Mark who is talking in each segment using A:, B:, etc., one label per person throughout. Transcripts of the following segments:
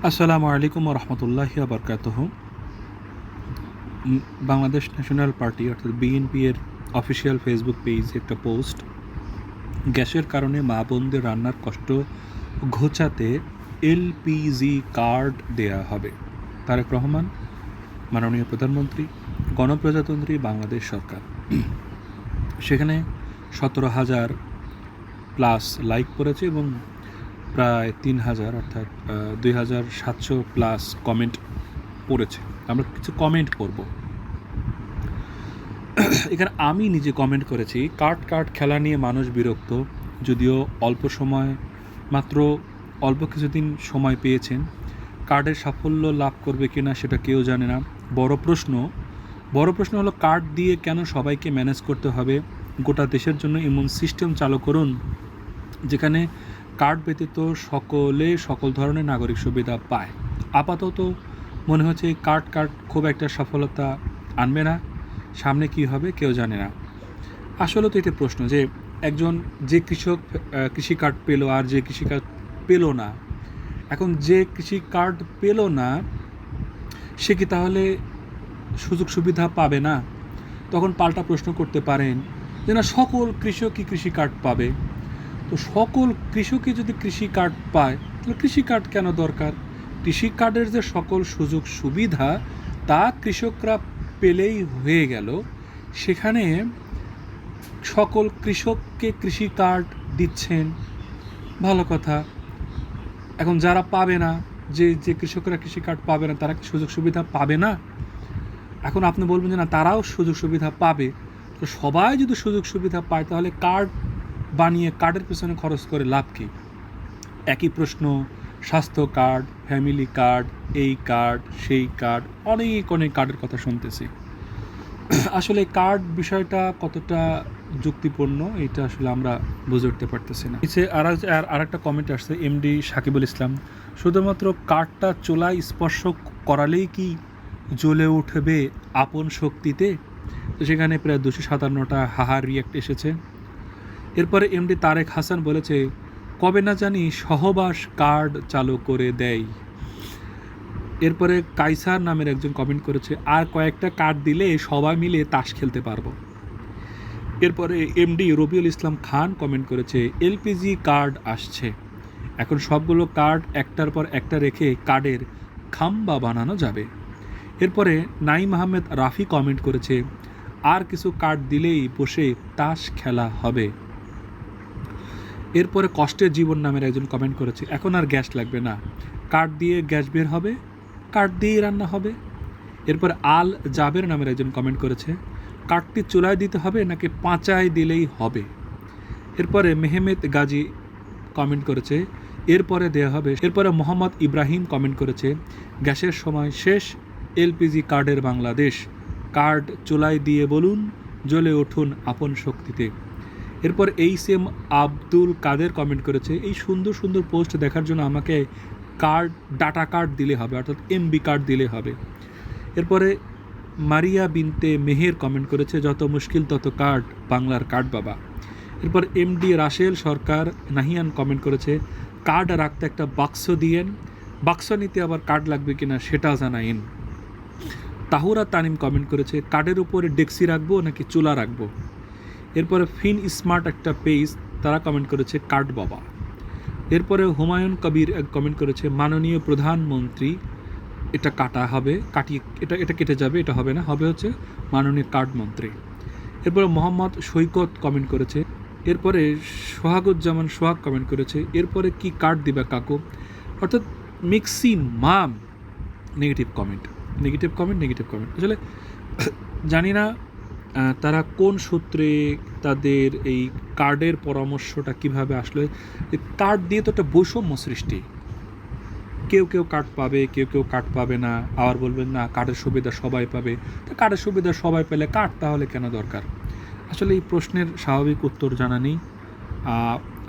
A: আসসালামু আলাইকুম রহমতুল্লাহি বারকাতুহ। বাংলাদেশ ন্যাশনাল পার্টি অর্থাৎ বিএনপি এর অফিসিয়াল ফেসবুক পেজে একটা পোস্ট, গ্যাসের কারণে মা বোনদের রান্নার কষ্ট ঘোচাতে এলপিজি কার্ড দেয়া হবে। তারেক রহমান, মাননীয় প্রধানমন্ত্রী, গণপ্রজাতন্ত্রী বাংলাদেশ সরকার। সেখানে 17,000 প্লাস লাইক পড়েছে এবং প্রায় 3,000 অর্থাৎ 2,700 প্লাস কমেন্ট পড়েছে। আমরা কিছু কমেন্ট করব। এখানে আমি নিজে কমেন্ট করেছি, কার্ড খেলা নিয়ে মানুষ বিরক্ত, যদিও অল্প সময়, মাত্র অল্প কিছুদিন সময় পেয়েছেন। কার্ডের সাফল্য লাভ করবে কিনা সেটা কেউ জানে না। বড় প্রশ্ন হলো, কার্ড দিয়ে কেন সবাইকে ম্যানেজ করতে হবে? গোটা দেশের জন্য এমন সিস্টেম চালু করুন যেখানে কার্ড ব্যতীত সকলে সকল ধরনের নাগরিক সুবিধা পায়। আপাতত মনে হচ্ছে এই কার্ড খুব একটা সফলতা আনবে না। সামনে কি হবে কেউ জানে না। আসলে তো এটা প্রশ্ন যে একজন যে কৃষক কৃষি কার্ড পেলো আর যে কৃষি কার্ড পেলো না, এখন যে কৃষি কার্ড পেলো না সে কি তাহলে সুযোগ সুবিধা পাবে না? তখন পাল্টা প্রশ্ন করতে পারেন যে না, সকল কৃষকই কৃষি কার্ড পাবে। তো সকল কৃষকই যদি কৃষি কার্ড পায় তাহলে কৃষি কার্ড কেন দরকার? কৃষি কার্ডের যে সকল সুযোগ সুবিধা তা কৃষকরা পেলেই হয়ে গেল। সেখানে সকল কৃষককে কৃষি কার্ড দিচ্ছেন, ভালো কথা। এখন যারা পাবে না, যে কৃষকরা কৃষি কার্ড পাবে না, তারা কি সুযোগ সুবিধা পাবে না? এখন আপনি বলবেন যে না, তারাও সুযোগ সুবিধা পাবে। তো সবাই যদি সুযোগ সুবিধা পায় তাহলে কার্ড বানিয়ে কার্ডের পেছনে খরচ করে লাভ কী? একই প্রশ্ন স্বাস্থ্য কার্ড, ফ্যামিলি কার্ড, এই কার্ড, সেই কার্ড, অনেক কার্ডের কথা শুনতেছি। আসলে কার্ড বিষয়টা কতটা যুক্তিপূর্ণ এটা আসলে আমরা বুঝে উঠতে পারতেছি না। আর একটা কমেন্ট আসছে এমডি সাকিবুল ইসলাম, শুধুমাত্র কার্ডটা চুলায় স্পর্শ করালেই কি জ্বলে উঠবে আপন শক্তিতে? তো সেখানে প্রায় 257টা হাহার রিয়াক্ট এসেছে। এরপরে এমডি তারেক হাসান বলেছে, কবে না জানি সহবাস কার্ড চালু করে দেয়। এরপরে কাইসার নামের একজন কমেন্ট করেছে, আর কয়েকটা কার্ড দিলে সবাই মিলে তাস খেলতে পারবো। এরপরে এমডি রবিউল ইসলাম খান কমেন্ট করেছে, এলপিজি কার্ড আসছে, এখন সবগুলো কার্ড একটার পর একটা রেখে কার্ডের খাম্বা বানানো যাবে। এরপরে নাইম আহমেদ রাফি কমেন্ট করেছে, আর কিছু কার্ড দিলেই বসে তাস খেলা হবে। এরপরে কষ্টের জীবন নামের একজন কমেন্ট করেছে, এখন আর গ্যাস লাগবে না, কার্ড দিয়ে গ্যাস বের হবে, কার্ড দিয়েই রান্না হবে। এরপর আল জাবের নামের একজন কমেন্ট করেছে, কার্ডটি চুলায় দিতে হবে নাকি পাঁচায় দিলেই হবে। এরপরে মেহমেদ গাজী কমেন্ট করেছে, এরপরে দেয়া হবে। এরপরে মোহাম্মদ ইব্রাহিম কমেন্ট করেছে, গ্যাসের সময় শেষ, এলপিজি কার্ডের বাংলাদেশ, কার্ড চুলায় দিয়ে বলুন জ্বলে উঠুন আপন শক্তিতে। এরপর এইচএম আব্দুল কাদের কমেন্ট করেছে, এই সুন্দর পোস্ট দেখার জন্য আমাকে ডাটা কার্ড দিলে হবে, অর্থাৎ এমবি কার্ড দিলে হবে। এরপরে মারিয়া বিনতে মেহের কমেন্ট করেছে, যত মুশকিল তত কার্ড, বাংলার কার্ড বাবা। এরপর এমডি রাসেল সরকার নাহিয়ান কমেন্ট করেছে, কার্ড রাখতে একটা বাক্স দিয়েন, বাক্স নিতে আবার কার্ড লাগবে কিনা সেটা জানাইন। তাহুরা তানিম কমেন্ট করেছে, কার্ডের উপরে ডেক্সি রাখবো নাকি চুলা রাখবো। এরপরে ফিন স্মার্ট একটা পেজ, তারা কমেন্ট করেছে কার্ড বাবা। এরপরে হুমায়ুন কবির কমেন্ট করেছে, মাননীয় প্রধানমন্ত্রী, এটা কাটা হবে, এটা কেটে যাবে, এটা হবে না, হবে হচ্ছে মাননীয় কার্ড মন্ত্রী। এরপরে মোহাম্মদ সৈকত কমেন্ট করেছে। এরপরে সোহাগুজ্জামান সোহাগ কমেন্ট করেছে, এরপরে কি কার্ড দিবা কাকু, অর্থাৎ ম্যাক্সিমাম নেগেটিভ কমেন্ট। আসলে জানি না তারা কোন সূত্রে তাদের এই কার্ডের পরামর্শটা কিভাবে আসলে। কার্ড দিয়ে তো একটা বৈষম্য সৃষ্টি, কেউ কার্ড পাবে, কেউ কার্ড পাবে না, আবার বলবেন না কার্ডের সুবিধা সবাই পাবে। তো কার্ডের সুবিধা সবাই পেলে কার্ড তাহলে কেন দরকার? আসলে এই প্রশ্নের স্বাভাবিক উত্তর জানা নেই।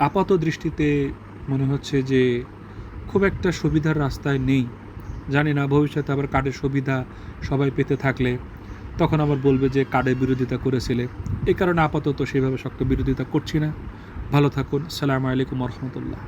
A: আপাত দৃষ্টিতে মনে হচ্ছে যে খুব একটা সুবিধার রাস্তায় নেই। জানি না ভবিষ্যতে আবার কার্ডের সুবিধা সবাই পেতে থাকলে তখন আবার বলবে যে কার্ডের বিরোধিতা করেছিলে। এই কারণে আপাতত সেভাবে শক্ত বিরোধিতা করছি না। ভালো থাকুন। আসসালামু আলাইকুম রহমতুল্লাহ।